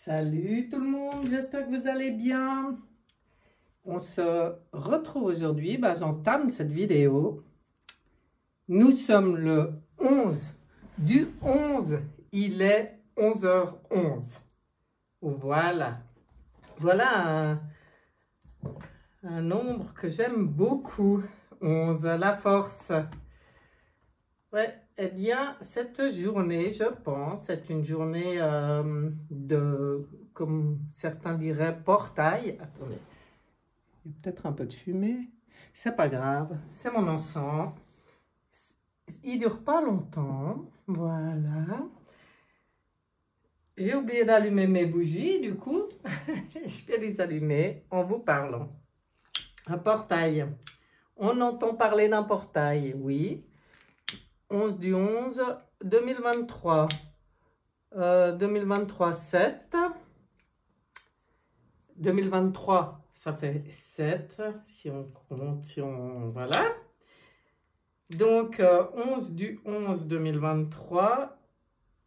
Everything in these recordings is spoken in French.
Salut tout le monde, j'espère que vous allez bien. On se retrouve aujourd'hui, j'entame cette vidéo. Nous sommes le 11 du 11, il est 11h11. Voilà, voilà un nombre que j'aime beaucoup, 11, la force. Ouais, eh bien, cette journée, je pense, est une journée comme certains diraient, portail. Attendez, il y a peut-être un peu de fumée. C'est pas grave, c'est mon encens. Il dure pas longtemps, voilà. J'ai oublié d'allumer mes bougies, du coup, je vais les allumer en vous parlant. Un portail. On entend parler d'un portail, oui. 11 du 11, 2023. 2023, 7. 2023, ça fait 7, si on compte, voilà. Donc, 11 du 11, 2023.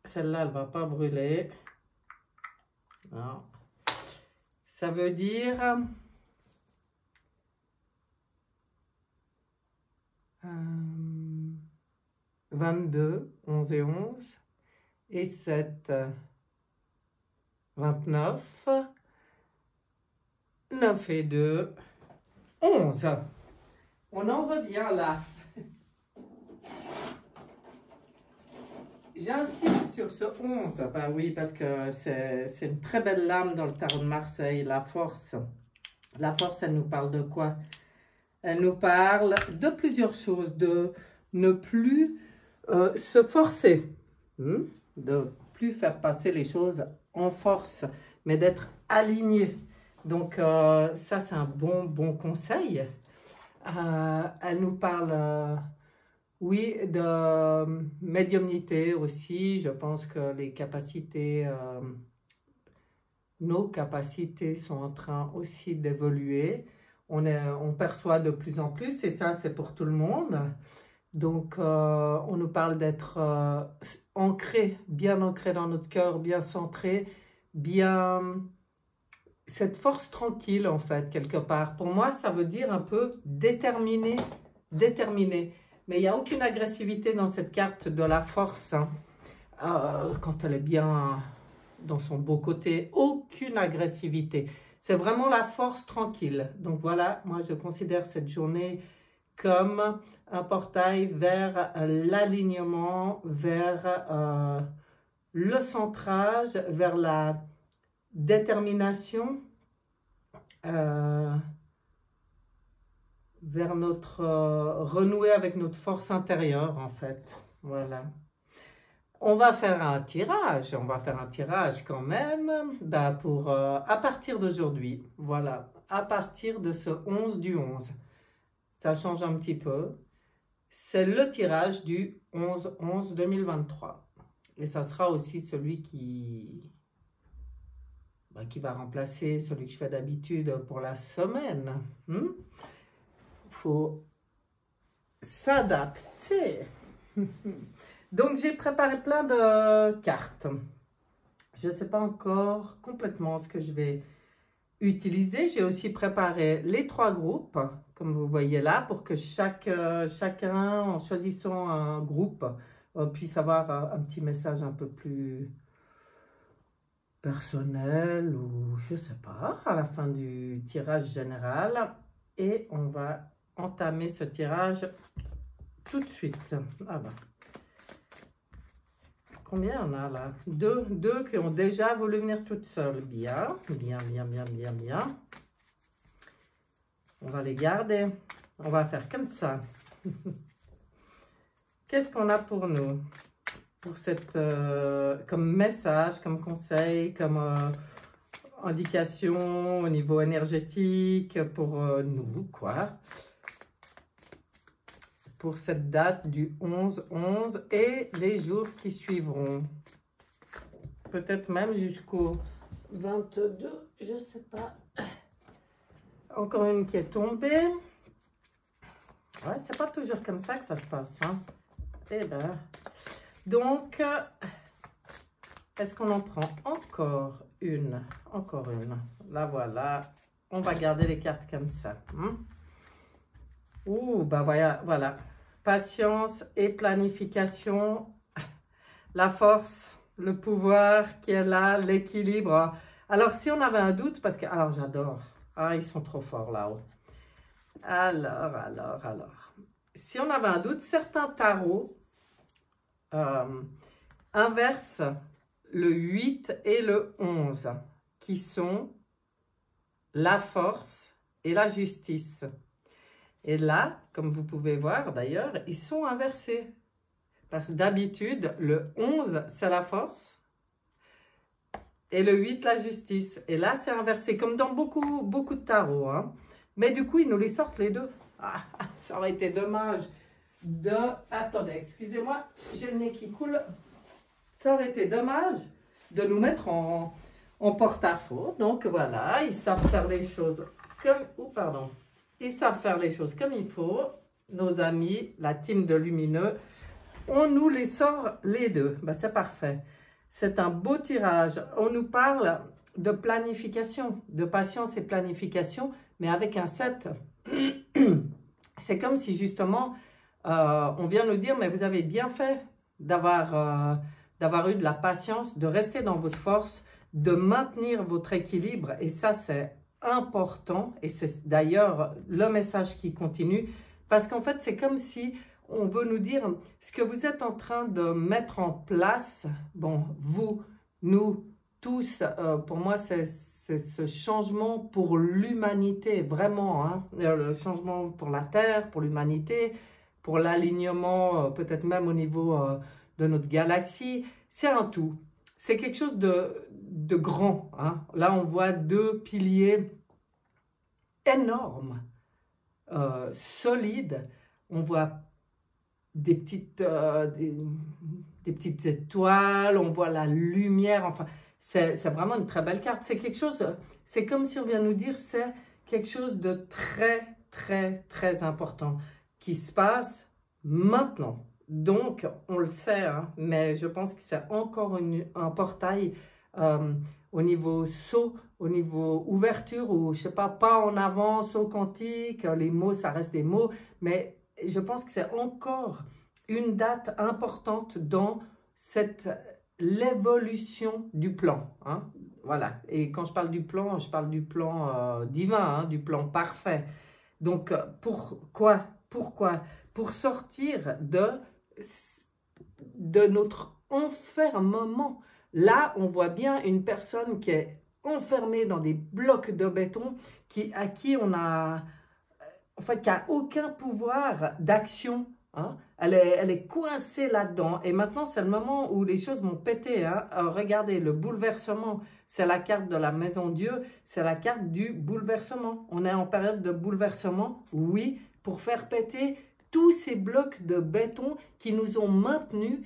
Celle-là, elle ne va pas brûler. Non. Ça veut dire... 22, 11 et 11, et 7, 29, 9 et 2, 11. On en revient là. J'insiste sur ce 11, bah oui, parce que c'est une très belle lame dans le tarot de Marseille, la force. La force, elle nous parle de quoi? Elle nous parle de plusieurs choses, de ne plus se forcer, de plus faire passer les choses en force, mais d'être aligné. Donc ça, c'est un bon conseil. Elle nous parle, oui, de médiumnité aussi. Je pense que les capacités, nos capacités sont en train aussi d'évoluer. On perçoit de plus en plus, et ça, c'est pour tout le monde. Donc, on nous parle d'être ancré, bien ancré dans notre cœur, bien centré, bien... Cette force tranquille, en fait, quelque part. Pour moi, ça veut dire un peu déterminé. Mais il n'y a aucune agressivité dans cette carte de la force. Hein. Quand elle est bien dans son beau côté, aucune agressivité. C'est vraiment la force tranquille. Donc voilà, moi, je considère cette journée comme un portail vers l'alignement, vers le centrage, vers la détermination, vers notre renouer avec notre force intérieure, en fait. Voilà. On va faire un tirage quand même, pour à partir d'aujourd'hui. Voilà, à partir de ce 11 du 11. Ça change un petit peu. C'est le tirage du 11-11-2023. Et ça sera aussi celui qui va remplacer celui que je fais d'habitude pour la semaine. Faut s'adapter. Donc, j'ai préparé plein de cartes. Je ne sais pas encore complètement ce que je vais utiliser. J'ai aussi préparé les 3 groupes, comme vous voyez là, pour que chacun, en choisissant un groupe, puisse avoir un petit message un peu plus personnel ou je sais pas, à la fin du tirage général. Et on va entamer ce tirage tout de suite. Ah ben. Combien on a là? Deux qui ont déjà voulu venir toutes seules. Bien. On va les garder. On va faire comme ça. Qu'est-ce qu'on a pour nous? Pour cette, comme message, comme conseil, comme indication au niveau énergétique pour nous, quoi. Pour cette date du 11-11 et les jours qui suivront. Peut-être même jusqu'au 22, je sais pas. Encore une qui est tombée. Ouais, c'est pas toujours comme ça que ça se passe. Hein. Eh ben, donc, Est-ce qu'on en prend encore une? Encore une. Là, voilà. On va garder les cartes comme ça. Ouh, bah voilà. Patience et planification. La force, le pouvoir qui est là, l'équilibre. Alors, si on avait un doute, parce que... Alors, j'adore. Ah, ils sont trop forts là-haut. Alors. Si on avait un doute, certains tarots inversent le 8 et le 11, qui sont la force et la justice. Et là, comme vous pouvez voir d'ailleurs, ils sont inversés. Parce que d'habitude, le 11, c'est la force et le 8, la justice. Et là, c'est inversé, comme dans beaucoup de tarots. Hein. Mais du coup, ils nous les sortent les deux. Ah, ça aurait été dommage de... Attendez, excusez-moi, j'ai le nez qui coule. Ça aurait été dommage de nous mettre en porte-à-faux. Donc voilà, ils savent faire les choses comme... Oh, pardon. Ils savent faire les choses comme il faut. Nos amis, la team de Lumineux, on nous les sort les deux. Ben, c'est parfait. C'est un beau tirage. On nous parle de planification, de patience et planification, mais avec un 7. C'est comme si justement, on vient nous dire, mais vous avez bien fait d'avoir eu de la patience, de rester dans votre force, de maintenir votre équilibre. Et ça, c'est important. Et c'est d'ailleurs le message qui continue. Parce qu'en fait, c'est comme si on veut nous dire ce que vous êtes en train de mettre en place. Bon, vous, nous, tous, pour moi, c'est ce changement pour l'humanité, vraiment. Hein, le changement pour la Terre, pour l'humanité, pour l'alignement, peut-être même au niveau de notre galaxie. C'est un tout. C'est quelque chose de grand. Hein. Là, on voit deux piliers énormes, solides. On voit des petites étoiles, on voit la lumière. Enfin, c'est vraiment une très belle carte. C'est quelque chose, c'est comme si on vient nous dire, c'est quelque chose de très important qui se passe maintenant. Donc, on le sait, hein, mais je pense que c'est encore un portail au niveau saut, au niveau ouverture, ou je sais pas en avant, saut quantique, les mots, ça reste des mots, mais je pense que c'est encore une date importante dans l'évolution du plan. Hein, voilà, et quand je parle du plan divin, hein, du plan parfait. Donc, pourquoi? Pour sortir de notre enfermement. Là, on voit bien une personne qui est enfermée dans des blocs de béton, à qui on a, enfin, qui n'a aucun pouvoir d'action. Hein? Elle est coincée là-dedans. Et maintenant, c'est le moment où les choses vont péter. Hein? Regardez, le bouleversement, c'est la carte de la maison Dieu, c'est la carte du bouleversement. On est en période de bouleversement, oui, pour faire péter tous ces blocs de béton qui nous ont maintenus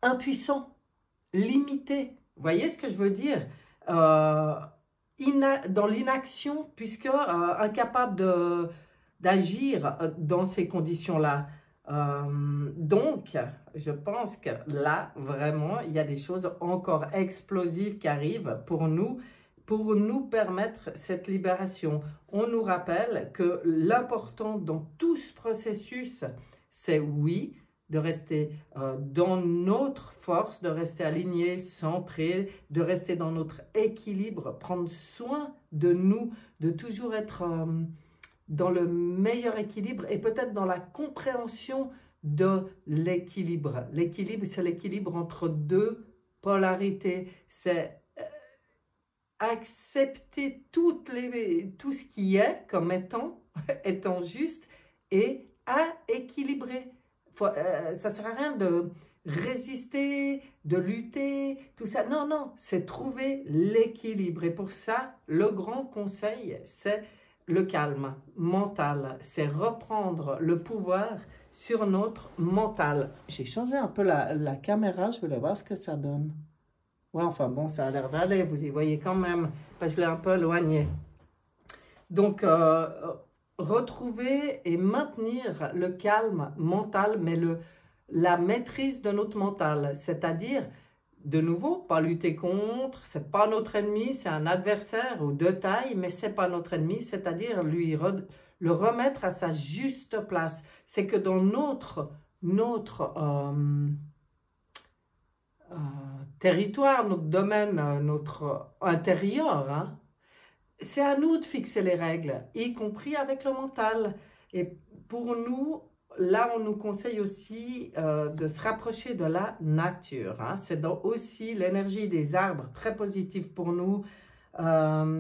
impuissants, limités. Vous voyez ce que je veux dire? Dans l'inaction, puisque incapable d'agir dans ces conditions-là. Donc, je pense que là, vraiment, il y a des choses encore explosives qui arrivent pour nous permettre cette libération. On nous rappelle que l'important dans tout ce processus, c'est oui, de rester dans notre force, de rester aligné, centré, de rester dans notre équilibre, prendre soin de nous, de toujours être dans le meilleur équilibre et peut-être dans la compréhension de l'équilibre. L'équilibre, c'est l'équilibre entre deux polarités. C'est accepter tout ce qui est comme étant juste et à équilibrer. Ça ne sert à rien de résister, de lutter, tout ça. Non, c'est trouver l'équilibre. Et pour ça, le grand conseil, c'est le calme mental. C'est reprendre le pouvoir sur notre mental. J'ai changé un peu la caméra, je voulais voir ce que ça donne. Ouais, enfin bon, ça a l'air d'aller, vous y voyez quand même, parce que je l'ai un peu éloigné. Donc, retrouver et maintenir le calme mental, mais la maîtrise de notre mental, c'est-à-dire de nouveau, pas lutter contre, c'est pas notre ennemi, c'est un adversaire ou de taille, mais c'est pas notre ennemi, c'est-à-dire le remettre à sa juste place. C'est que dans notre territoire, notre domaine, notre intérieur, hein, c'est à nous de fixer les règles, y compris avec le mental. Et pour nous, là, on nous conseille aussi de se rapprocher de la nature. Hein. C'est aussi l'énergie des arbres, très positive pour nous. La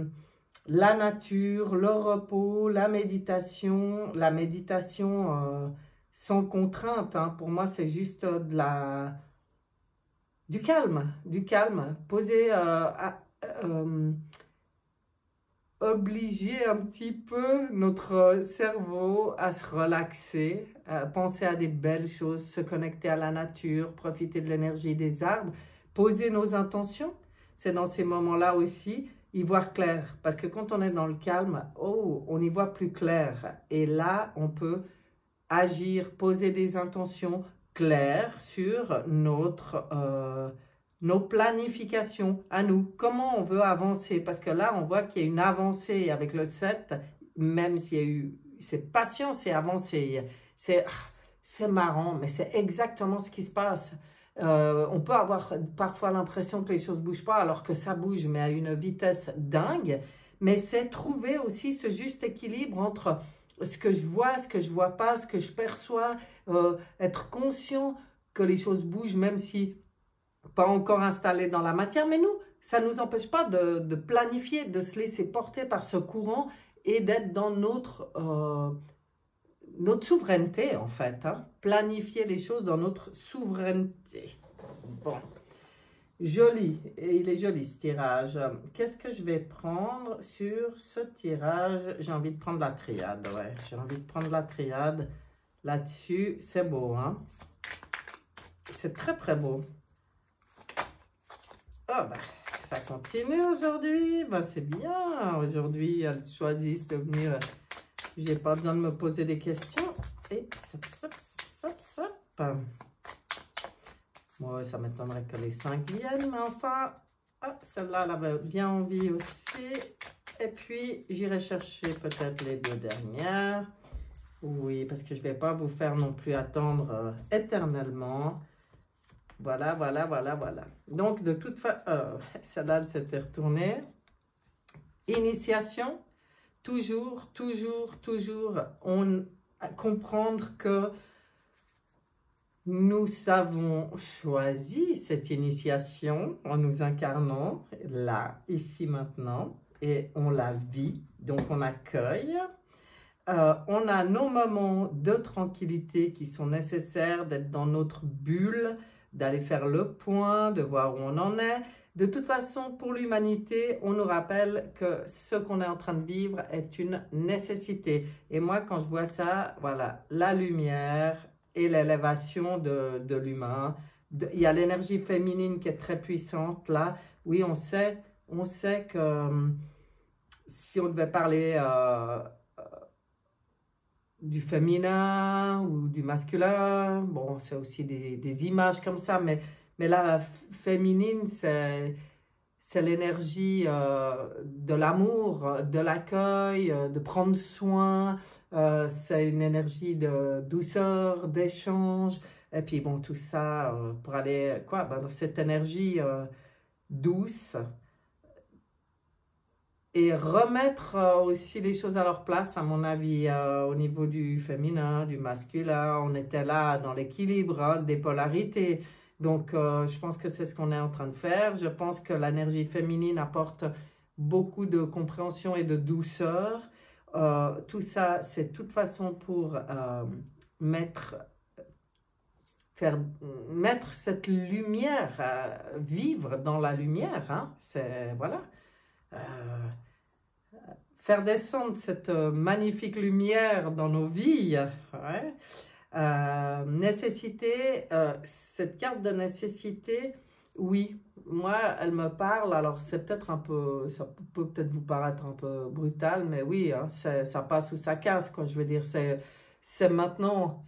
nature, le repos, la méditation. La méditation sans contrainte, hein. Pour moi, c'est juste du calme, du calme. Poser obliger un petit peu notre cerveau à se relaxer, à penser à des belles choses, se connecter à la nature, profiter de l'énergie des arbres, poser nos intentions. C'est dans ces moments-là aussi y voir clair. Parce que quand on est dans le calme, oh, on y voit plus clair. Et là, on peut agir, poser des intentions claires sur nos planifications à nous, comment on veut avancer, parce que là, on voit qu'il y a une avancée avec le 7, même s'il y a eu, c'est patient, c'est avancé, c'est marrant, mais c'est exactement ce qui se passe. On peut avoir parfois l'impression que les choses ne bougent pas, alors que ça bouge, mais à une vitesse dingue, mais c'est trouver aussi ce juste équilibre entre ce que je vois pas, ce que je perçois, être conscient que les choses bougent, même si pas encore installé dans la matière, mais nous, ça ne nous empêche pas de planifier, de se laisser porter par ce courant et d'être dans notre souveraineté, en fait. Hein. Planifier les choses dans notre souveraineté. Bon, joli, et il est joli ce tirage. Qu'est-ce que je vais prendre sur ce tirage? J'ai envie de prendre la triade, ouais. J'ai envie de prendre la triade là-dessus. C'est beau, hein? C'est très, très beau. Ah ben, ça continue aujourd'hui, ben, c'est bien. Aujourd'hui, elles choisissent de venir, j'ai pas besoin de me poser des questions. Et moi, ça m'étonnerait que les 5 viennent, mais enfin, ah, celle-là, elle avait bien envie aussi. Et puis, j'irai chercher peut-être les 2 dernières. Oui, parce que je vais pas vous faire non plus attendre éternellement. Voilà, voilà, voilà, voilà. Donc, de toute façon, celle-là, elle s'était retournée. Initiation, toujours, comprendre que nous avons choisi cette initiation en nous incarnant là, ici, maintenant, et on la vit, donc on accueille. On a nos moments de tranquillité qui sont nécessaires, d'être dans notre bulle, d'aller faire le point, de voir où on en est. De toute façon, pour l'humanité, on nous rappelle que ce qu'on est en train de vivre est une nécessité. Et moi, quand je vois ça, voilà, la lumière et l'élévation de l'humain. Il y a l'énergie féminine qui est très puissante là. Oui, on sait que si on devait parler du féminin ou du masculin, bon, c'est aussi des images comme ça, mais la féminine, c'est l'énergie de l'amour, de l'accueil, de prendre soin, c'est une énergie de douceur, d'échange, et puis bon, tout ça pour aller, quoi, ben, dans cette énergie douce, et remettre aussi les choses à leur place, à mon avis, au niveau du féminin, du masculin. On était là dans l'équilibre hein, des polarités. Donc, je pense que c'est ce qu'on est en train de faire. Je pense que l'énergie féminine apporte beaucoup de compréhension et de douceur. Tout ça, c'est de toute façon pour mettre cette lumière, vivre dans la lumière. Hein, c'est, voilà. Faire descendre cette magnifique lumière dans nos vies. Ouais. Nécessité, cette carte de nécessité, oui, moi, elle me parle. Alors, c'est peut-être un peu, ça peut peut-être vous paraître un peu brutal, mais oui, hein, ça passe ou ça casse, quoi. Je veux dire, c'est maintenant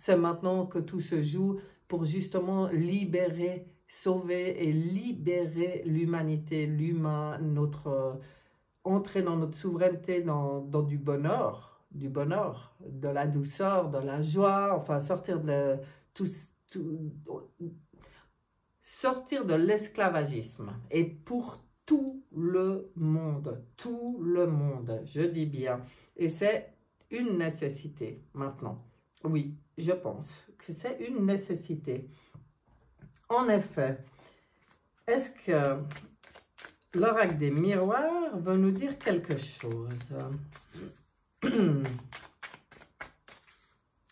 que tout se joue pour justement libérer sauver et libérer l'humanité, l'humain, entrer dans notre souveraineté, dans du bonheur, de la douceur, de la joie, enfin sortir de sortir de l'esclavagisme. Et pour tout le monde, je dis bien. Et c'est une nécessité maintenant. Oui, je pense que c'est une nécessité. En effet, est-ce que l'oracle des miroirs veut nous dire quelque chose?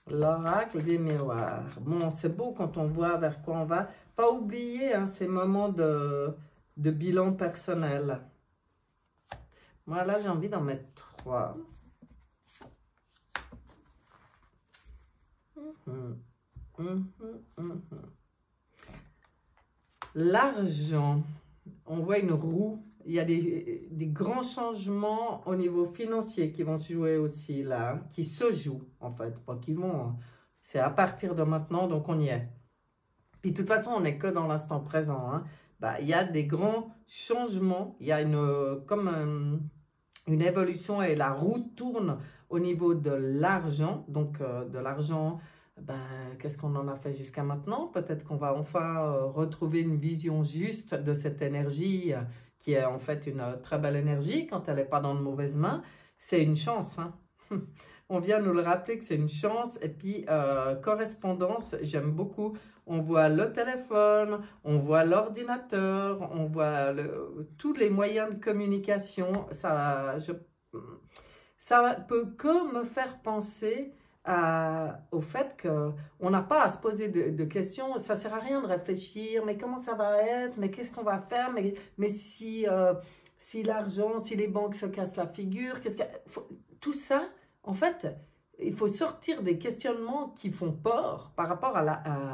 L'oracle des miroirs. Bon, c'est beau quand on voit vers quoi on va. Pas oublier hein, ces moments de bilan personnel. Moi, là, j'ai envie d'en mettre 3. L'argent, on voit une roue, il y a des grands changements au niveau financier qui vont se jouer aussi là, qui se jouent en fait, pas qui vont, c'est à partir de maintenant, donc on y est. Puis de toute façon, on n'est que dans l'instant présent, hein. Bah, il y a des grands changements, il y a comme une évolution et la roue tourne au niveau de l'argent, donc de l'argent. Ben, qu'est-ce qu'on en a fait jusqu'à maintenant? Peut-être qu'on va enfin retrouver une vision juste de cette énergie qui est en fait une très belle énergie quand elle n'est pas dans de mauvaises mains. C'est une chance, hein. On vient nous le rappeler que c'est une chance. Et puis, correspondance, j'aime beaucoup. On voit le téléphone, on voit l'ordinateur, on voit tous les moyens de communication. Ça peut que me faire penser au fait qu'on n'a pas à se poser de questions. Ça ne sert à rien de réfléchir, mais comment ça va être, mais qu'est-ce qu'on va faire, mais si l'argent, si les banques se cassent la figure, tout ça, en fait, il faut sortir des questionnements qui font peur par rapport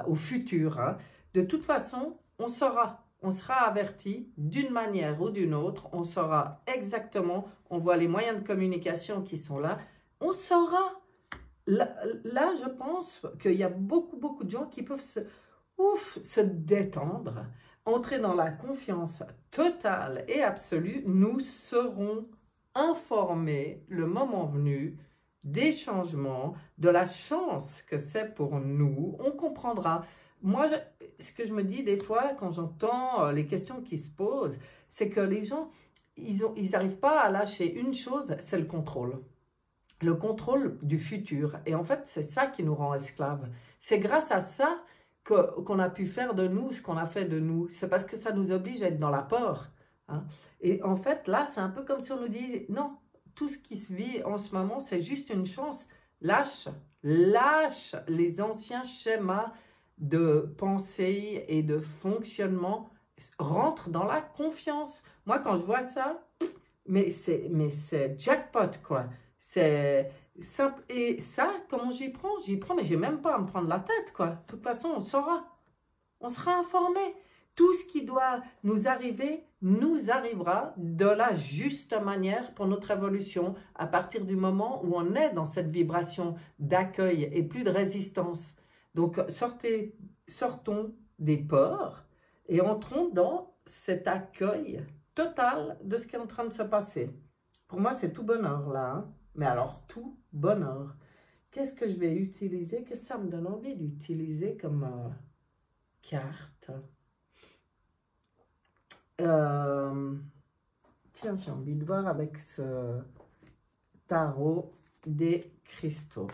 au futur, hein. De toute façon, on sera averti d'une manière ou d'une autre, on saura exactement, on voit les moyens de communication qui sont là, on saura. Là, je pense qu'il y a beaucoup de gens qui peuvent se détendre, entrer dans la confiance totale et absolue. Nous serons informés le moment venu des changements, de la chance que c'est pour nous. On comprendra. Moi, ce que je me dis des fois quand j'entends les questions qui se posent, c'est que les gens, ils n'arrivent pas à lâcher une chose, c'est le contrôle. Le contrôle du futur. Et en fait, c'est ça qui nous rend esclaves. C'est grâce à ça qu'on a pu faire de nous ce qu'on a fait de nous. C'est parce que ça nous oblige à être dans la peur, hein. Et en fait, là, c'est un peu comme si on nous dit, non, tout ce qui se vit en ce moment, c'est juste une chance. Lâche les anciens schémas de pensée et de fonctionnement. Rentre dans la confiance. Moi, quand je vois ça, mais c'est jackpot, quoi. C'est simple. Et ça, comment j'y prends, mais j'ai même pas à me prendre la tête, quoi. De toute façon, on saura. On sera informé. Tout ce qui doit nous arriver, nous arrivera de la juste manière pour notre évolution à partir du moment où on est dans cette vibration d'accueil et plus de résistance. Donc, sortons des peurs et entrons dans cet accueil total de ce qui est en train de se passer. Pour moi, c'est tout bonheur, là, hein. Mais alors, tout bonheur. Qu'est-ce que je vais utiliser? Qu'est-ce que ça me donne envie d'utiliser comme carte? Tiens, j'ai envie de voir avec ce tarot des cristaux.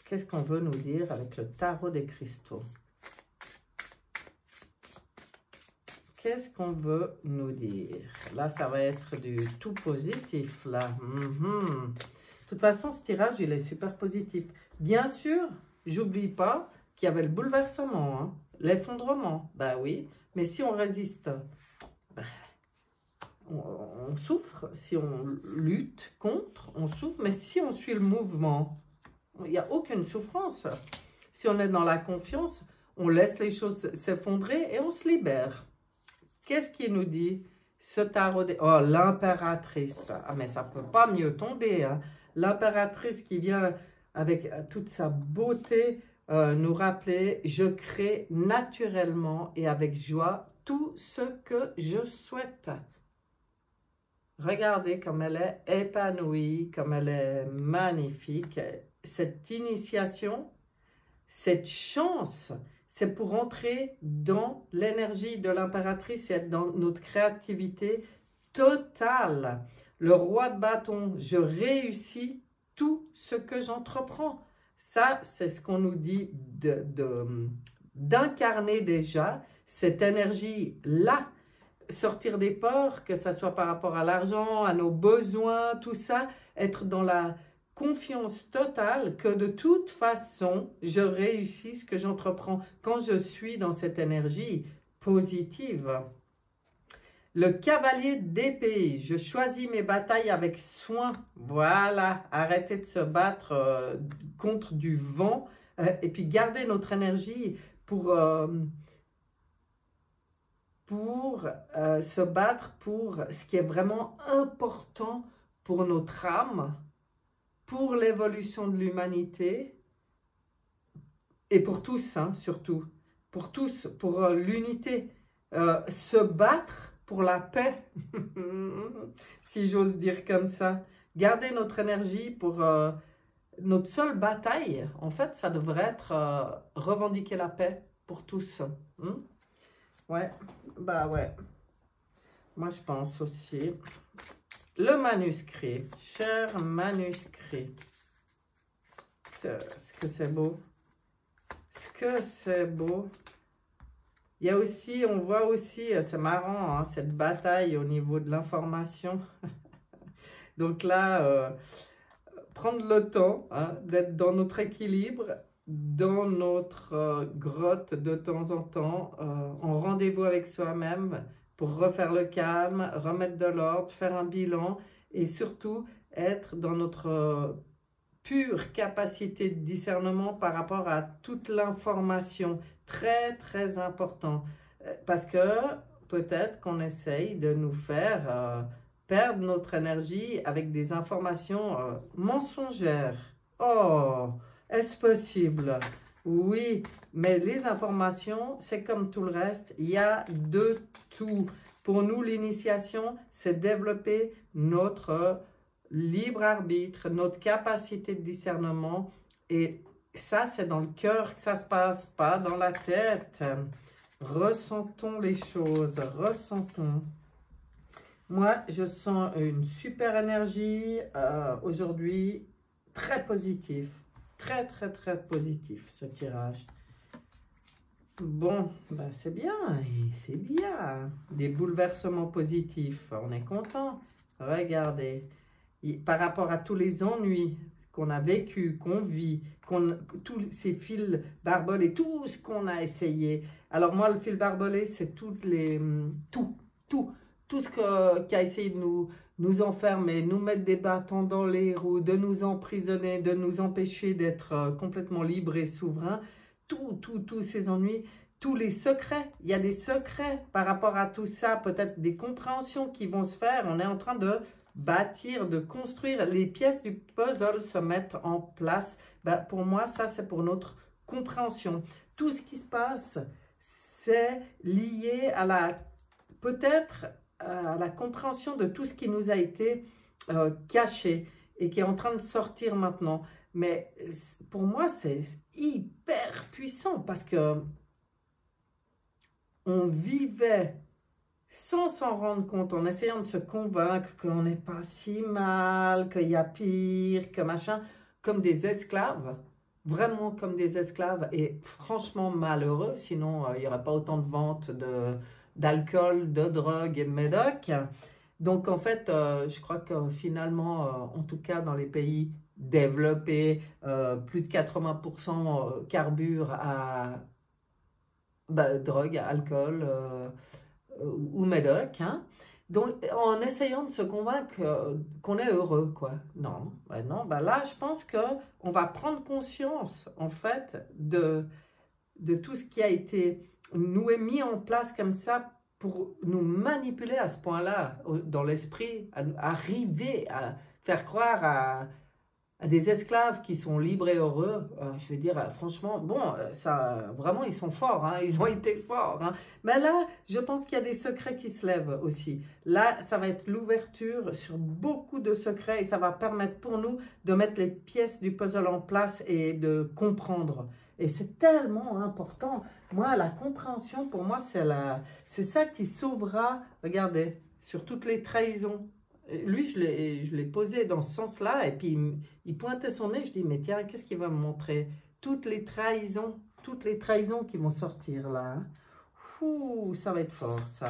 Qu'est-ce qu'on veut nous dire avec le tarot des cristaux? Qu'est-ce qu'on veut nous dire? Là, ça va être du tout positif, là. De toute façon, ce tirage, il est super positif. Bien sûr, j'oublie pas qu'il y avait le bouleversement, hein, l'effondrement. Ben oui, mais si on résiste, ben, on souffre. Si on lutte contre, on souffre. Mais si on suit le mouvement, il n'y a aucune souffrance. Si on est dans la confiance, on laisse les choses s'effondrer et on se libère. Qu'est-ce qu'il nous dit, ce tarot des... Oh, l'impératrice. Ah, mais ça ne peut pas mieux tomber, hein. L'impératrice qui vient avec toute sa beauté, nous rappeler, je crée naturellement et avec joie tout ce que je souhaite. Regardez comme elle est épanouie, comme elle est magnifique. Cette initiation, cette chance, c'est pour entrer dans l'énergie de l'impératrice et être dans notre créativité totale. Le roi de bâton, je réussis tout ce que j'entreprends. Ça, c'est ce qu'on nous dit d'incarner déjà, cette énergie-là. Sortir des peurs, que ce soit par rapport à l'argent, à nos besoins, tout ça, être dans la confiance totale que de toute façon, je réussis ce que j'entreprends quand je suis dans cette énergie positive. Le cavalier d'épée, je choisis mes batailles avec soin. Voilà, arrêtez de se battre contre du vent et puis gardez notre énergie pour se battre pour ce qui est vraiment important pour notre âme, pour l'évolution de l'humanité et pour tous, hein, surtout, pour tous, pour l'unité, se battre pour la paix, si j'ose dire comme ça. Garder notre énergie pour notre seule bataille, en fait, ça devrait être revendiquer la paix pour tous. Ouais, bah ouais. Moi, je pense aussi. Le manuscrit, cher manuscrit. Est-ce que c'est beau? Est-ce que c'est beau? Il y a aussi, on voit aussi, c'est marrant, hein, cette bataille au niveau de l'information. Donc là, prendre le temps hein, d'être dans notre équilibre, dans notre grotte de temps en temps, en rendez-vous avec soi-même pour refaire le calme, remettre de l'ordre, faire un bilan et surtout être dans notre pure capacité de discernement par rapport à toute l'information. Très, très important. Parce que peut-être qu'on essaye de nous faire perdre notre énergie avec des informations mensongères. Oh, est-ce possible? Oui, mais les informations, c'est comme tout le reste, il y a de tout. Pour nous, l'initiation, c'est développer notre libre arbitre, notre capacité de discernement. Et ça, c'est dans le cœur que ça se passe, pas dans la tête. Ressentons les choses, ressentons. Moi, je sens une super énergie aujourd'hui, très positif. Très, très, très positif, ce tirage. Bon, ben c'est bien, c'est bien. Des bouleversements positifs, on est content. Regardez, par rapport à tous les ennuis qu'on a vécu, qu'on vit, tous ces fils barbelés, tout ce qu'on a essayé. Alors moi, le fil barbelé, c'est tout ce qui a essayé de nous enfermer, nous mettre des bâtons dans les roues, de nous emprisonner, de nous empêcher d'être complètement libres et souverains. Tous ces ennuis, tous les secrets. Il y a des secrets par rapport à tout ça, peut-être des compréhensions qui vont se faire. On est en train de bâtir, de construire. Les pièces du puzzle se mettent en place. Ben, pour moi, ça, c'est pour notre compréhension. Tout ce qui se passe, c'est lié à peut-être à la compréhension de tout ce qui nous a été caché et qui est en train de sortir maintenant. Mais pour moi, c'est hyper puissant parce que on vivait sans s'en rendre compte, en essayant de se convaincre qu'on n'est pas si mal, qu'il y a pire, que machin, comme des esclaves, vraiment comme des esclaves et franchement malheureux, sinon il n'y aurait pas autant de ventes d'alcool, de drogue et de médoc. Donc en fait, je crois que finalement, en tout cas dans les pays développés, plus de 80% carburent à drogue, alcool ou médoc. Hein. Donc en essayant de se convaincre qu'on est heureux, quoi. Non, non, là je pense qu'on va prendre conscience en fait de tout ce qui a été nous est mis en place comme ça pour nous manipuler à ce point-là dans l'esprit, à arriver à faire croire à des esclaves qui sont libres et heureux, je veux dire, franchement, bon, ça, vraiment, ils sont forts, hein, ils ont été forts. Hein. Mais là, je pense qu'il y a des secrets qui se lèvent aussi. Là, ça va être l'ouverture sur beaucoup de secrets et ça va permettre pour nous de mettre les pièces du puzzle en place et de comprendre. Et c'est tellement important. Moi, la compréhension, pour moi, c'est ça qui sauvera, regardez, sur toutes les trahisons. Lui, je l'ai posé dans ce sens-là, et puis il pointait son nez, je dis, mais tiens, qu'est-ce qu'il va me montrer? Toutes les trahisons qui vont sortir là. Hein. Ouh, ça va être fort, ça.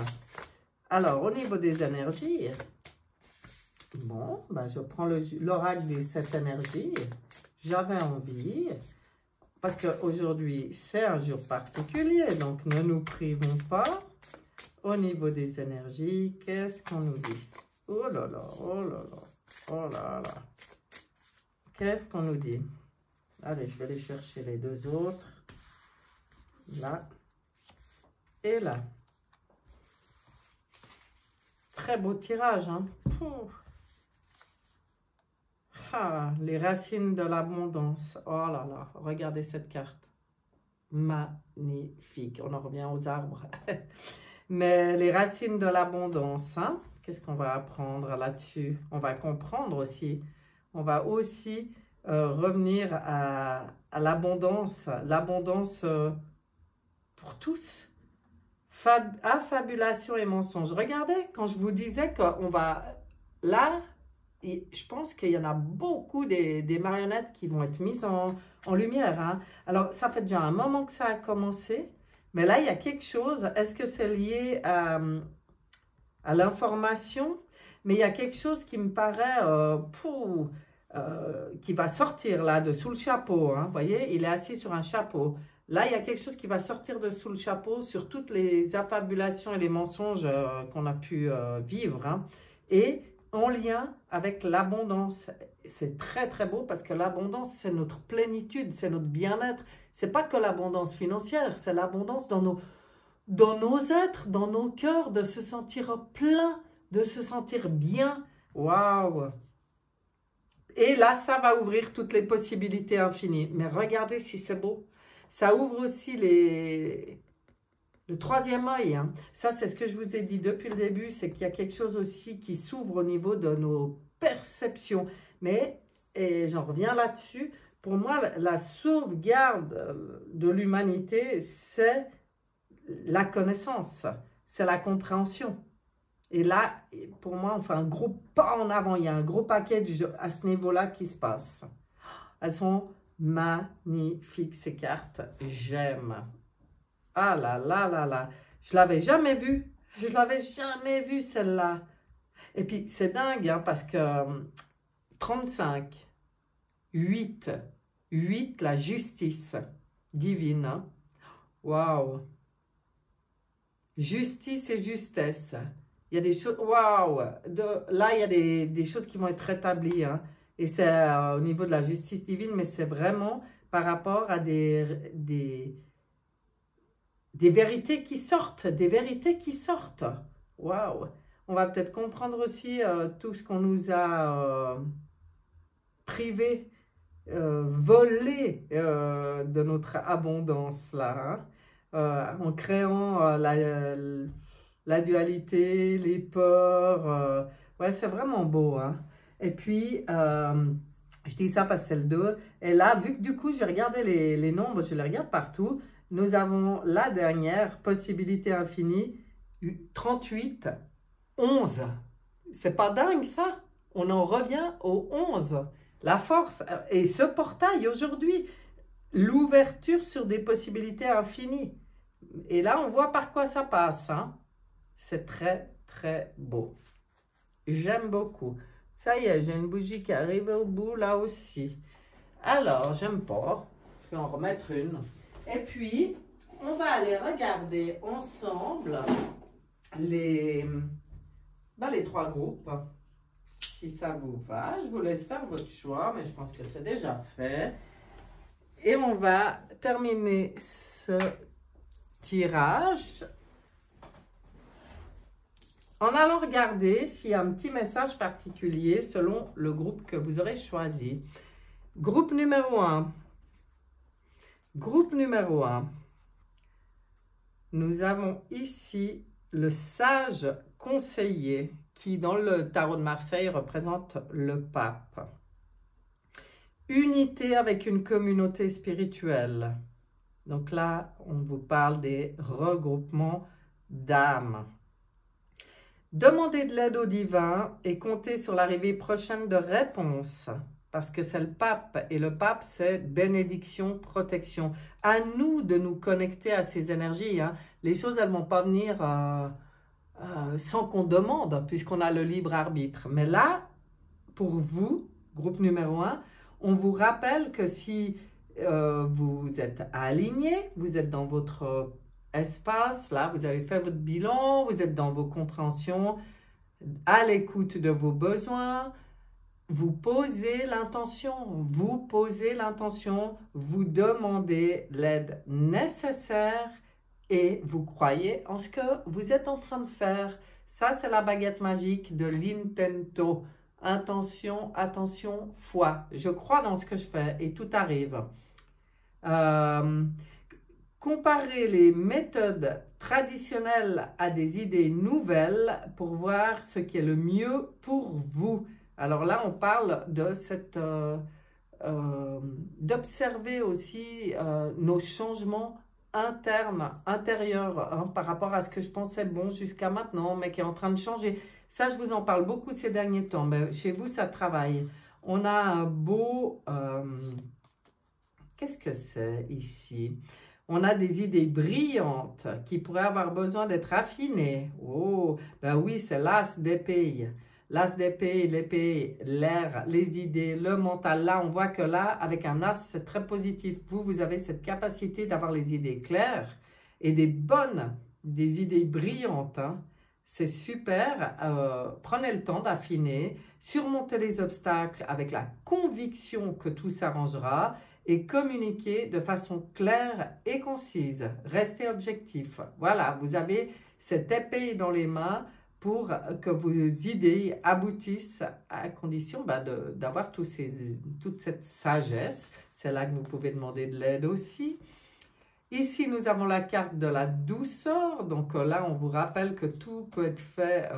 Alors, au niveau des énergies, bon, ben, je prends l'oracle des 7 énergies. J'avais envie, parce qu'aujourd'hui, c'est un jour particulier, donc ne nous privons pas. Au niveau des énergies, qu'est-ce qu'on nous dit? Oh là là, oh là là, oh là là. Qu'est-ce qu'on nous dit? Allez, je vais aller chercher les deux autres. Là et là. Très beau tirage, hein? Ah, les racines de l'abondance. Oh là là, regardez cette carte. Magnifique. On en revient aux arbres. Mais les racines de l'abondance, hein? Qu'est-ce qu'on va apprendre là-dessus? On va comprendre aussi. On va aussi revenir à l'abondance. L'abondance pour tous. Affabulation et mensonge. Regardez, quand je vous disais qu'on va... Là, je pense qu'il y en a beaucoup des marionnettes qui vont être mises en lumière. Hein? Alors, ça fait déjà un moment que ça a commencé. Mais là, il y a quelque chose. Est-ce que c'est lié à l'information? Mais il y a quelque chose qui me paraît qui va sortir là, de sous le chapeau. Hein, vous voyez, il est assis sur un chapeau. Là, il y a quelque chose qui va sortir de sous le chapeau sur toutes les affabulations et les mensonges qu'on a pu vivre. Hein, et en lien avec l'abondance. C'est très, très beau parce que l'abondance, c'est notre plénitude, c'est notre bien-être. C'est pas que l'abondance financière, c'est l'abondance dans nos êtres, dans nos cœurs, de se sentir plein, de se sentir bien. Waouh! Et là, ça va ouvrir toutes les possibilités infinies. Mais regardez si c'est beau. Ça ouvre aussi le troisième œil. Hein. Ça, c'est ce que je vous ai dit depuis le début, c'est qu'il y a quelque chose aussi qui s'ouvre au niveau de nos perceptions. Mais, et j'en reviens là-dessus, pour moi, la sauvegarde de l'humanité, c'est la connaissance, c'est la compréhension. Et là, pour moi, on fait un gros pas en avant. Il y a un gros package à ce niveau-là qui se passe. Elles sont magnifiques, ces cartes. J'aime. Ah là là là là. Je ne l'avais jamais vue. Je ne l'avais jamais vue, celle-là. Et puis, c'est dingue, hein, parce que 35, 8, la justice divine. Hein. Waouh. Justice et justesse. Il y a des choses, waouh, là il y a des choses qui vont être rétablies, hein, et c'est au niveau de la justice divine, mais c'est vraiment par rapport à des vérités qui sortent, waouh. On va peut-être comprendre aussi tout ce qu'on nous a privé, volé de notre abondance là, hein, en créant la dualité, les peurs. Ouais, c'est vraiment beau. Hein? Et puis, je dis ça parce que c'est le 2. Et là, vu que du coup, j'ai regardé les nombres, je les regarde partout, nous avons la dernière possibilité infinie, 38, 11. C'est pas dingue ça? On en revient au 11. La force et ce portail aujourd'hui, l'ouverture sur des possibilités infinies. Et là, on voit par quoi ça passe. Hein? C'est très, très beau. J'aime beaucoup. Ça y est, j'ai une bougie qui arrive au bout là aussi. Alors, j'aime pas. Je vais en remettre une. Et puis, on va aller regarder ensemble les 3 groupes. Si ça vous va, je vous laisse faire votre choix, mais je pense que c'est déjà fait. Et on va terminer ce tirage en allant regarder s'il y a un petit message particulier selon le groupe que vous aurez choisi. Groupe numéro 1. Groupe numéro 1. Nous avons ici le sage conseiller qui, dans le tarot de Marseille, représente le pape. Unité avec une communauté spirituelle. Donc là, on vous parle des regroupements d'âmes. Demandez de l'aide au divin et comptez sur l'arrivée prochaine de réponses. Parce que c'est le pape, et le pape, c'est bénédiction, protection. À nous de nous connecter à ces énergies. Hein. Les choses, elles ne vont pas venir sans qu'on demande, puisqu'on a le libre arbitre. Mais là, pour vous, groupe numéro 1, on vous rappelle que si vous êtes aligné, vous êtes dans votre espace, là, vous avez fait votre bilan, vous êtes dans vos compréhensions, à l'écoute de vos besoins, vous posez l'intention, vous demandez l'aide nécessaire et vous croyez en ce que vous êtes en train de faire. Ça, c'est la baguette magique de l'intento. Intention, attention, foi. Je crois dans ce que je fais et tout arrive. Comparez les méthodes traditionnelles à des idées nouvelles pour voir ce qui est le mieux pour vous. Alors là, on parle de d'observer aussi nos changements intérieurs hein, par rapport à ce que je pensais bon jusqu'à maintenant, mais qui est en train de changer. Ça, je vous en parle beaucoup ces derniers temps. Mais chez vous, ça travaille. On a un beau... Qu'est-ce que c'est ici? On a des idées brillantes qui pourraient avoir besoin d'être affinées. Oh, ben oui, c'est l'as d'épée. L'as d'épée, l'épée, l'air, les idées, le mental. Là, on voit que là, avec un as, c'est très positif. Vous avez cette capacité d'avoir les idées claires et des idées brillantes. Hein. C'est super. Prenez le temps d'affiner, surmonter les obstacles avec la conviction que tout s'arrangera et communiquer de façon claire et concise. Restez objectif. Voilà, vous avez cette épée dans les mains pour que vos idées aboutissent à condition d'avoir toute cette sagesse. C'est là que vous pouvez demander de l'aide aussi. Ici, nous avons la carte de la douceur. Donc là, on vous rappelle que tout peut être fait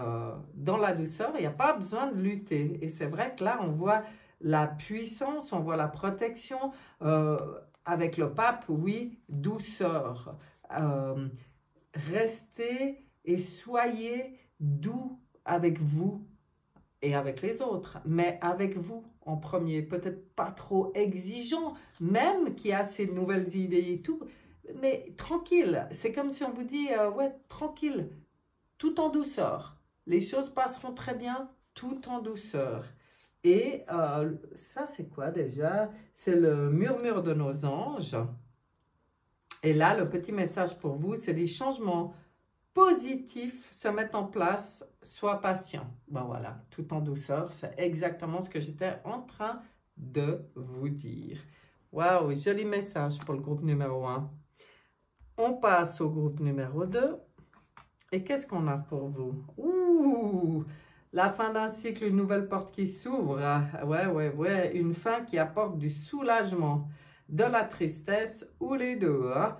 dans la douceur. Il n'y a pas besoin de lutter. Et c'est vrai que là, on voit la puissance, on voit la protection. Avec le pape, oui, douceur. Restez et soyez doux avec vous et avec les autres, mais avec vous en premier, peut-être pas trop exigeant, même qui a ces nouvelles idées et tout, mais tranquille, c'est comme si on vous dit, ouais, tranquille, tout en douceur, les choses passeront très bien, tout en douceur. Et ça, c'est quoi déjà? C'est le murmure de nos anges. Et là, le petit message pour vous, c'est des changements positifs se mettent en place, sois patient. Ben voilà, tout en douceur, c'est exactement ce que j'étais en train de vous dire. Waouh, joli message pour le groupe numéro 1. On passe au groupe numéro 2. Et qu'est-ce qu'on a pour vous? Ouh, la fin d'un cycle, une nouvelle porte qui s'ouvre. Ouais, une fin qui apporte du soulagement, de la tristesse ou les deux, hein.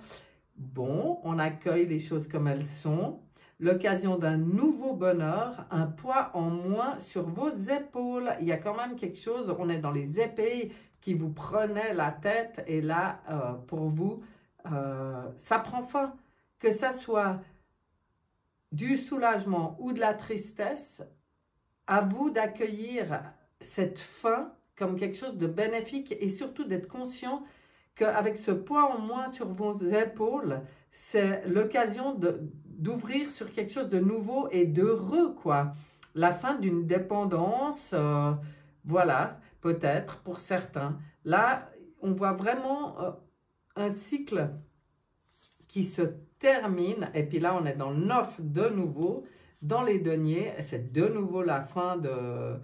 Bon, on accueille les choses comme elles sont. L'occasion d'un nouveau bonheur, un poids en moins sur vos épaules. Il y a quand même quelque chose, on est dans les épées qui vous prenaient la tête. Et là, pour vous, ça prend fin. Que ça soit du soulagement ou de la tristesse, à vous d'accueillir cette fin comme quelque chose de bénéfique et surtout d'être conscient qu'avec ce poids en moins sur vos épaules, c'est l'occasion d'ouvrir sur quelque chose de nouveau et d'heureux, quoi. La fin d'une dépendance, voilà, peut-être pour certains. Là, on voit vraiment un cycle qui se termine. Et puis là, on est dans le 9 de nouveau, dans les deniers. C'est de nouveau la fin de...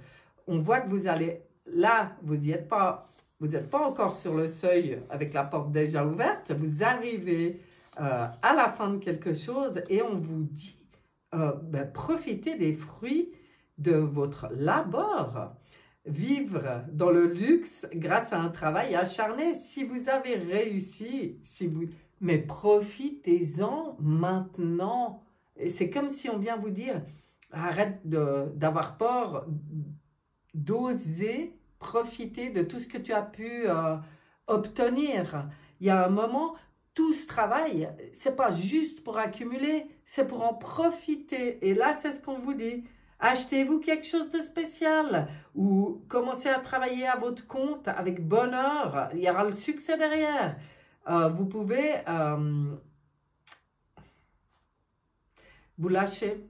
On voit que vous allez... Là, vous n'y êtes pas... Vous n'êtes pas encore sur le seuil avec la porte déjà ouverte. Vous arrivez à la fin de quelque chose et on vous dit profitez des fruits de votre labeur. vivre dans le luxe grâce à un travail acharné. Si vous avez réussi, mais profitez-en maintenant. C'est comme si on vient vous dire, arrête d'avoir peur, d'oser profiter de tout ce que tu as pu obtenir. Il y a un moment, tout ce travail, c'est pas juste pour accumuler, c'est pour en profiter. Et là, c'est ce qu'on vous dit. Achetez-vous quelque chose de spécial ou commencez à travailler à votre compte avec bonheur. Il y aura le succès derrière. Vous pouvez vous lâcher.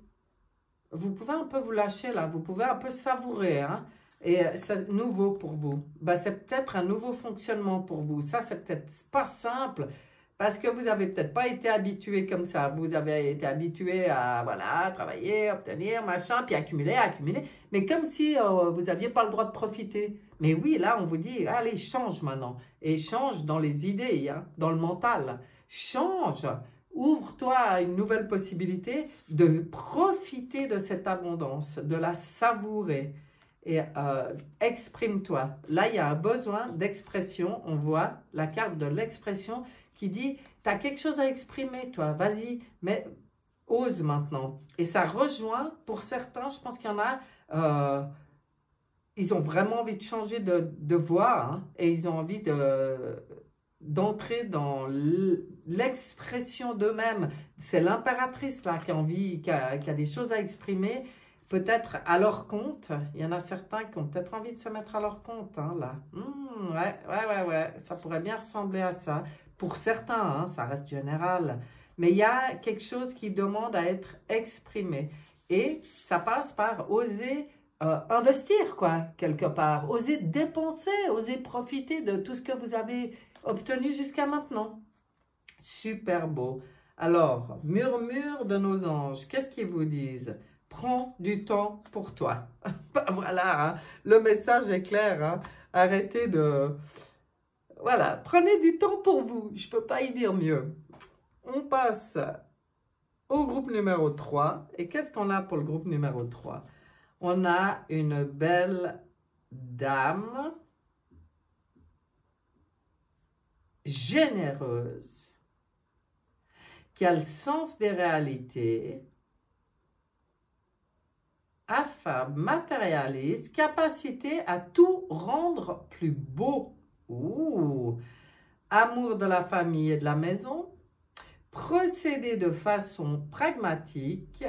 Vous pouvez un peu vous lâcher là. Vous pouvez un peu savourer. Hein? Et c'est nouveau pour vous. Ben, c'est peut-être un nouveau fonctionnement pour vous. Ça, c'est peut-être pas simple. Parce que vous n'avez peut-être pas été habitué comme ça. Vous avez été habitué à voilà, travailler, obtenir, machin, puis accumuler, accumuler. Mais comme si vous n'aviez pas le droit de profiter. Mais oui, là, on vous dit, allez, change maintenant. Et change dans les idées, hein, dans le mental. Change. Ouvre-toi à une nouvelle possibilité de profiter de cette abondance, de la savourer. Et exprime-toi. Là, il y a un besoin d'expression. On voit la carte de l'expression qui dit, tu as quelque chose à exprimer, toi, vas-y, mais ose maintenant. Et ça rejoint, pour certains, je pense qu'il y en a, ils ont vraiment envie de changer de voie, hein, et ils ont envie d'entrer dans l'expression d'eux-mêmes. C'est l'impératrice, là, qui a des choses à exprimer, peut-être à leur compte. Il y en a certains qui ont peut-être envie de se mettre à leur compte, hein, là. Ouais, ça pourrait bien ressembler à ça. Pour certains, hein, ça reste général. Mais il y a quelque chose qui demande à être exprimé. Et ça passe par oser investir, quoi, quelque part. Oser dépenser, oser profiter de tout ce que vous avez obtenu jusqu'à maintenant. Super beau. Alors, murmure de nos anges, qu'est-ce qu'ils vous disent? Prends du temps pour toi. Voilà, hein, le message est clair. Hein, arrêtez de... Voilà, prenez du temps pour vous. Je ne peux pas y dire mieux. On passe au groupe numéro 3. Et qu'est-ce qu'on a pour le groupe numéro 3? On a une belle dame généreuse qui a le sens des réalités, affable, matérialiste, capacité à tout rendre plus beau. Ouh. Amour de la famille et de la maison, procéder de façon pragmatique.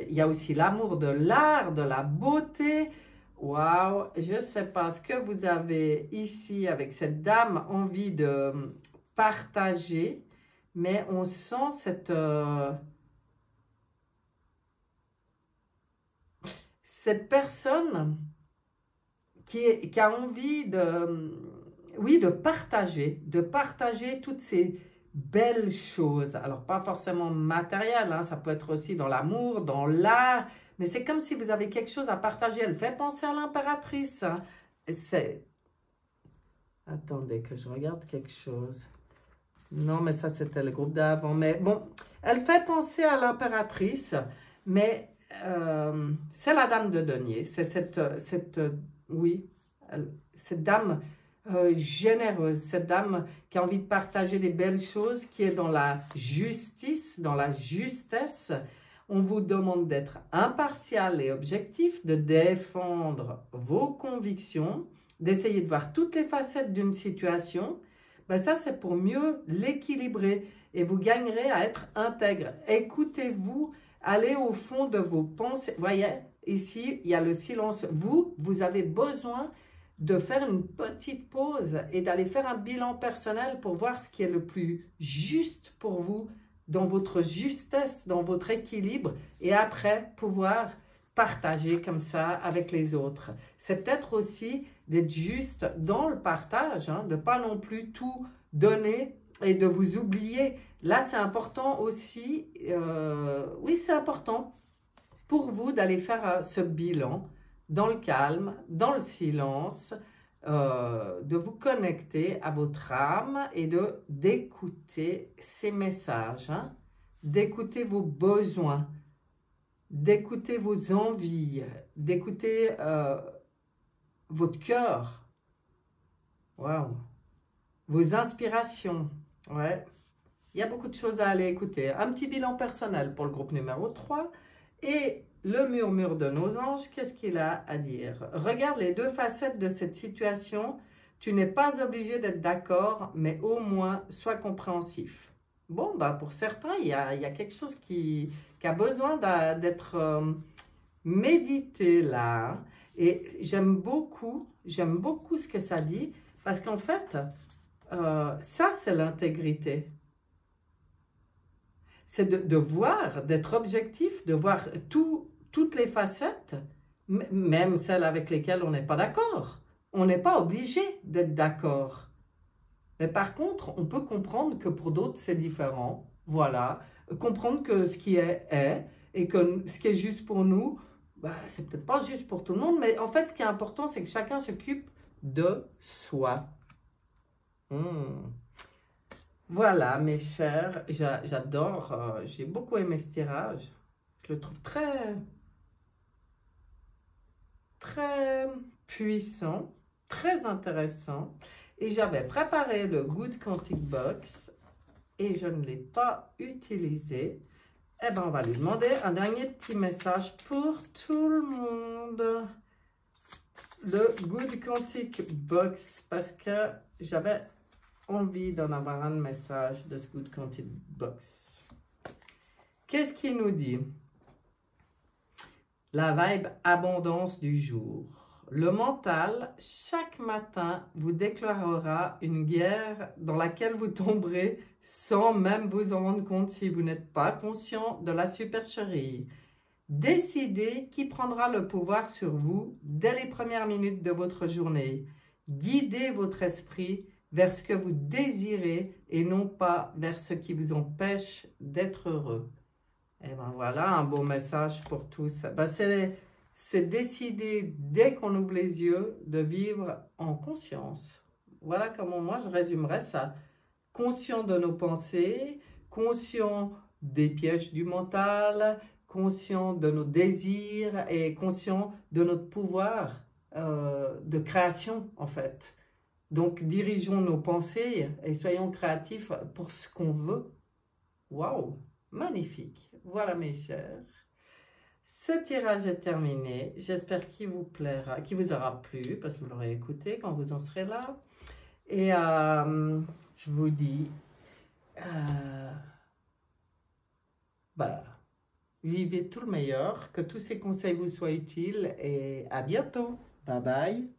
Il y a aussi l'amour de l'art, de la beauté. Waouh, je ne sais pas ce que vous avez ici avec cette dame envie de partager, mais on sent cette personne qui a envie de partager toutes ces belles choses. Alors, pas forcément matérielles, hein, ça peut être aussi dans l'amour, dans l'art, mais c'est comme si vous avez quelque chose à partager. Elle fait penser à l'impératrice. Hein. Attendez que je regarde quelque chose. Non, mais ça, c'était le groupe d'avant. Mais bon, elle fait penser à l'impératrice, mais c'est la dame de denier. C'est cette dame généreuse, cette dame qui a envie de partager des belles choses, qui est dans la justice, dans la justesse. On vous demande d'être impartial et objectif, de défendre vos convictions, d'essayer de voir toutes les facettes d'une situation. Ben ça, c'est pour mieux l'équilibrer et vous gagnerez à être intègre. Écoutez-vous, allez au fond de vos pensées. Voyez, ici, il y a le silence. Vous avez besoin de faire une petite pause et d'aller faire un bilan personnel pour voir ce qui est le plus juste pour vous, dans votre justesse, dans votre équilibre, et après pouvoir partager comme ça avec les autres. C'est peut-être aussi d'être juste dans le partage, hein, de ne pas non plus tout donner et de vous oublier. Là, c'est important aussi, oui, c'est important pour vous d'aller faire ce bilan dans le calme, dans le silence, de vous connecter à votre âme et d'écouter ces messages, hein, d'écouter vos besoins, d'écouter vos envies, d'écouter votre cœur. Waouh. Vos inspirations. Ouais. Il y a beaucoup de choses à aller écouter. Un petit bilan personnel pour le groupe numéro 3. Et le murmure de nos anges, qu'est-ce qu'il a à dire? Regarde les deux facettes de cette situation. Tu n'es pas obligé d'être d'accord, mais au moins, sois compréhensif. Bon, bah pour certains, il y a quelque chose qui a besoin d'être médité là. Hein. Et j'aime beaucoup ce que ça dit, parce qu'en fait, ça, c'est l'intégrité. C'est de voir, d'être objectif, de voir toutes les facettes, même celles avec lesquelles on n'est pas d'accord. On n'est pas obligé d'être d'accord. Mais par contre, on peut comprendre que pour d'autres, c'est différent. Voilà. Comprendre que ce qui est, et que ce qui est juste pour nous, bah, c'est peut-être pas juste pour tout le monde, mais en fait, ce qui est important, c'est que chacun s'occupe de soi. Voilà, mes chers, j'adore, j'ai beaucoup aimé ce tirage. Je le trouve très puissant, très intéressant. Et j'avais préparé le Good Quantic Box et je ne l'ai pas utilisé. Eh bien, on va lui demander un dernier petit message pour tout le monde. Le Good Quantic Box, parce que j'avais envie d'en avoir un message de ce Good Quantic Box. Qu'est-ce qu'il nous dit? La vibe abondance du jour. Le mental, chaque matin, vous déclarera une guerre dans laquelle vous tomberez sans même vous en rendre compte si vous n'êtes pas conscient de la supercherie. Décidez qui prendra le pouvoir sur vous dès les premières minutes de votre journée. Guidez votre esprit vers ce que vous désirez et non pas vers ce qui vous empêche d'être heureux. Et ben voilà un beau message pour tous. Ben c'est décider dès qu'on ouvre les yeux de vivre en conscience. Voilà comment moi je résumerais ça. Conscient de nos pensées, conscient des pièges du mental, conscient de nos désirs et conscient de notre pouvoir de création en fait. Donc dirigeons nos pensées et soyons créatifs pour ce qu'on veut. Waouh, magnifique. Voilà mes chers. Ce tirage est terminé. J'espère qu'il vous plaira, qu'il vous aura plu parce que vous l'aurez écouté quand vous en serez là. Et je vous dis, vivez tout le meilleur, que tous ces conseils vous soient utiles et à bientôt. Bye bye.